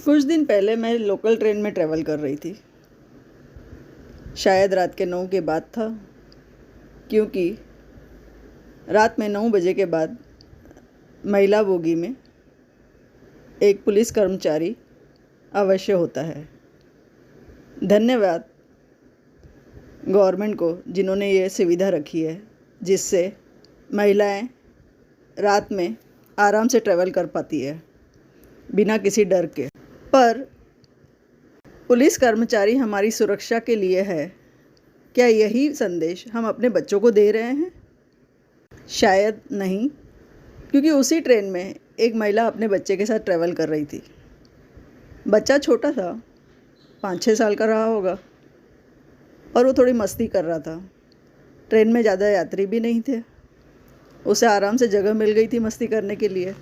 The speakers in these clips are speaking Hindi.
कुछ दिन पहले मैं लोकल ट्रेन में ट्रैवल कर रही थी। शायद रात के 9 के बाद था, क्योंकि रात में 9 बजे के बाद महिला बोगी में एक पुलिस कर्मचारी अवश्य होता है। धन्यवाद गवर्नमेंट को जिन्होंने ये सुविधा रखी है, जिससे महिलाएं रात में आराम से ट्रैवल कर पाती है बिना किसी डर के। पर पुलिस कर्मचारी हमारी सुरक्षा के लिए है, क्या यही संदेश हम अपने बच्चों को दे रहे हैं? शायद नहीं, क्योंकि उसी ट्रेन में एक महिला अपने बच्चे के साथ ट्रैवल कर रही थी। बच्चा छोटा था, 5-6 साल का रहा होगा, और वो थोड़ी मस्ती कर रहा था। ट्रेन में ज़्यादा यात्री भी नहीं थे, उसे आराम से जगह मिल गई थी मस्ती करने के लिए।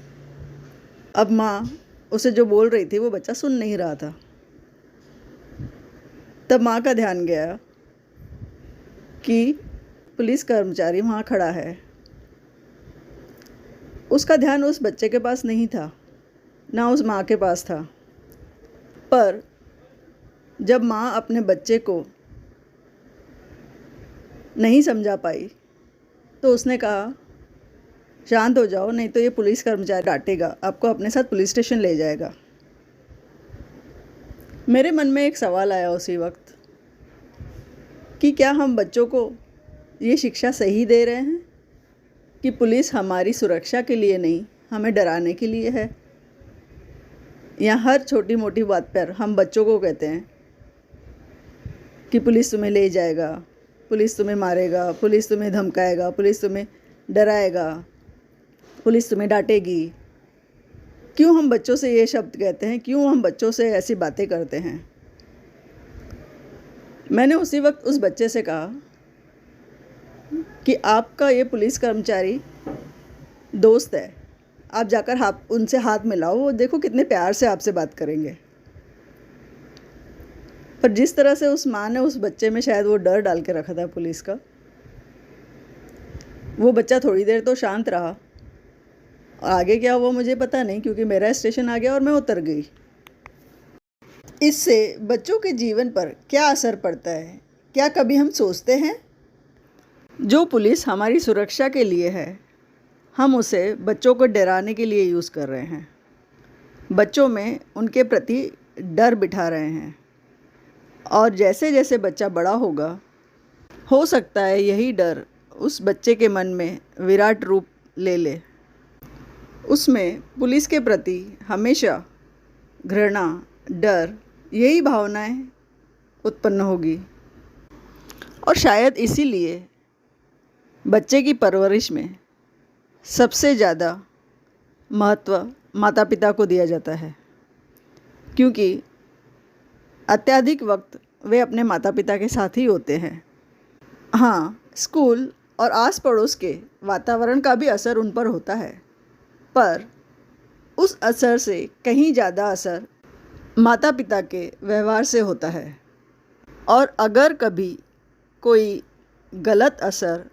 अब माँ उसे जो बोल रही थी वो बच्चा सुन नहीं रहा था। तब माँ का ध्यान गया कि पुलिस कर्मचारी वहाँ खड़ा है। उसका ध्यान उस बच्चे के पास नहीं था, ना उस माँ के पास था। पर जब माँ अपने बच्चे को नहीं समझा पाई तो उसने कहा, शांत हो जाओ, नहीं तो ये पुलिस कर्मचारी डांटेगा, आपको अपने साथ पुलिस स्टेशन ले जाएगा। मेरे मन में एक सवाल आया उसी वक्त कि क्या हम बच्चों को ये शिक्षा सही दे रहे हैं कि पुलिस हमारी सुरक्षा के लिए नहीं, हमें डराने के लिए है। या हर छोटी मोटी बात पर हम बच्चों को कहते हैं कि पुलिस तुम्हें ले जाएगा, पुलिस तुम्हें मारेगा, पुलिस तुम्हें धमकाएगा, पुलिस तुम्हें डराएगा, पुलिस तुम्हें डांटेगी। क्यों हम बच्चों से ये शब्द कहते हैं? क्यों हम बच्चों से ऐसी बातें करते हैं? मैंने उसी वक्त उस बच्चे से कहा कि आपका ये पुलिस कर्मचारी दोस्त है, आप जाकर उनसे हाथ मिलाओ, वो देखो कितने प्यार से आपसे बात करेंगे। पर जिस तरह से उस माँ ने उस बच्चे में शायद वो डर डाल के रखा था पुलिस का, वो बच्चा थोड़ी देर तो शांत रहा। आगे क्या हुआ मुझे पता नहीं, क्योंकि मेरा स्टेशन आ गया और मैं उतर गई। इससे बच्चों के जीवन पर क्या असर पड़ता है, क्या कभी हम सोचते हैं? जो पुलिस हमारी सुरक्षा के लिए है, हम उसे बच्चों को डराने के लिए यूज़ कर रहे हैं। बच्चों में उनके प्रति डर बिठा रहे हैं, और जैसे जैसे बच्चा बड़ा होगा, हो सकता है यही डर उस बच्चे के मन में विराट रूप ले ले। उसमें पुलिस के प्रति हमेशा घृणा, डर, यही भावनाएं उत्पन्न होगी। और शायद इसीलिए बच्चे की परवरिश में सबसे ज़्यादा महत्व माता पिता को दिया जाता है, क्योंकि अत्यधिक वक्त वे अपने माता पिता के साथ ही होते हैं। हाँ, स्कूल और आस पड़ोस के वातावरण का भी असर उन पर होता है, पर उस असर से कहीं ज़्यादा असर माता पिता के व्यवहार से होता है। और अगर कभी कोई गलत असर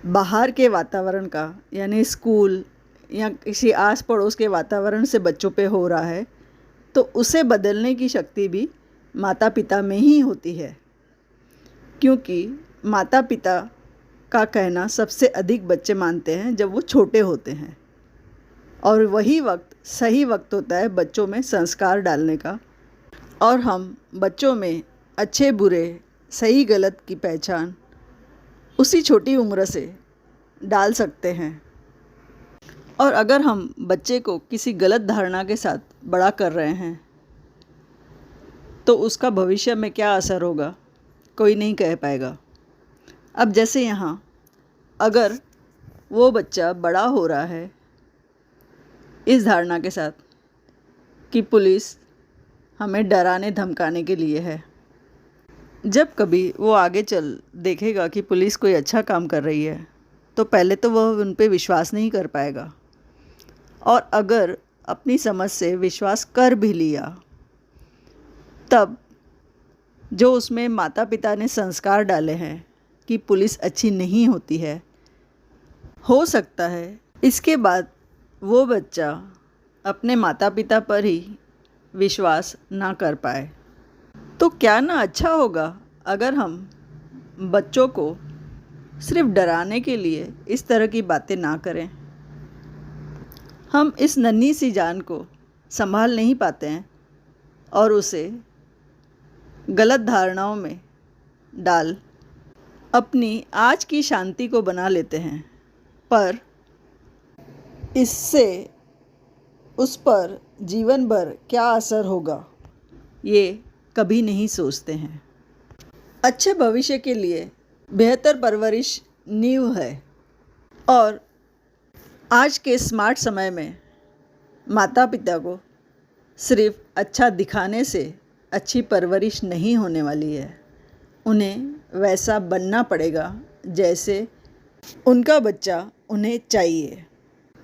बाहर के वातावरण का, यानी स्कूल या किसी आस पड़ोस के वातावरण से बच्चों पे हो रहा है, तो उसे बदलने की शक्ति भी माता पिता में ही होती है, क्योंकि माता पिता का कहना सबसे अधिक बच्चे मानते हैं जब वो छोटे होते हैं। और वही वक्त सही वक्त होता है बच्चों में संस्कार डालने का, और हम बच्चों में अच्छे बुरे, सही गलत की पहचान उसी छोटी उम्र से डाल सकते हैं। और अगर हम बच्चे को किसी गलत धारणा के साथ बड़ा कर रहे हैं, तो उसका भविष्य में क्या असर होगा कोई नहीं कह पाएगा। अब जैसे यहाँ अगर वो बच्चा बड़ा हो रहा है इस धारणा के साथ कि पुलिस हमें डराने धमकाने के लिए है, जब कभी वो आगे चल देखेगा कि पुलिस कोई अच्छा काम कर रही है, तो पहले तो वह उन पे विश्वास नहीं कर पाएगा। और अगर अपनी समझ से विश्वास कर भी लिया, तब जो उसमें माता पिता ने संस्कार डाले हैं कि पुलिस अच्छी नहीं होती है, हो सकता है इसके बाद वो बच्चा अपने माता पिता पर ही विश्वास ना कर पाए। तो क्या ना अच्छा होगा अगर हम बच्चों को सिर्फ डराने के लिए इस तरह की बातें ना करें। हम इस नन्ही सी जान को संभाल नहीं पाते हैं और उसे गलत धारणाओं में डाल अपनी आज की शांति को बना लेते हैं, पर इससे उस पर जीवन भर क्या असर होगा ये कभी नहीं सोचते हैं। अच्छे भविष्य के लिए बेहतर परवरिश नींव है और आज के स्मार्ट समय में माता पिता को सिर्फ अच्छा दिखाने से अच्छी परवरिश नहीं होने वाली है। उन्हें वैसा बनना पड़ेगा जैसे उनका बच्चा उन्हें चाहिए।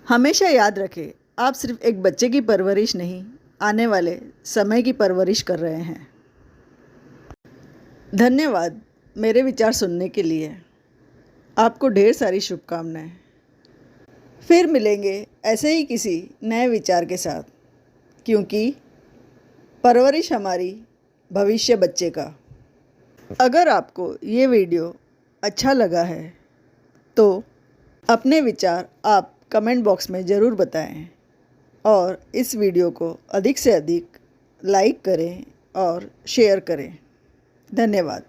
हमेशा याद रखें, आप सिर्फ एक बच्चे की परवरिश नहीं, आने वाले समय की परवरिश कर रहे हैं। धन्यवाद मेरे विचार सुनने के लिए। आपको ढेर सारी शुभकामनाएं। फिर मिलेंगे ऐसे ही किसी नए विचार के साथ, क्योंकि परवरिश हमारी भविष्य बच्चे का। अगर आपको ये वीडियो अच्छा लगा है तो अपने विचार आप कमेंट बॉक्स में ज़रूर बताएं और इस वीडियो को अधिक से अधिक लाइक करें और शेयर करें। धन्यवाद।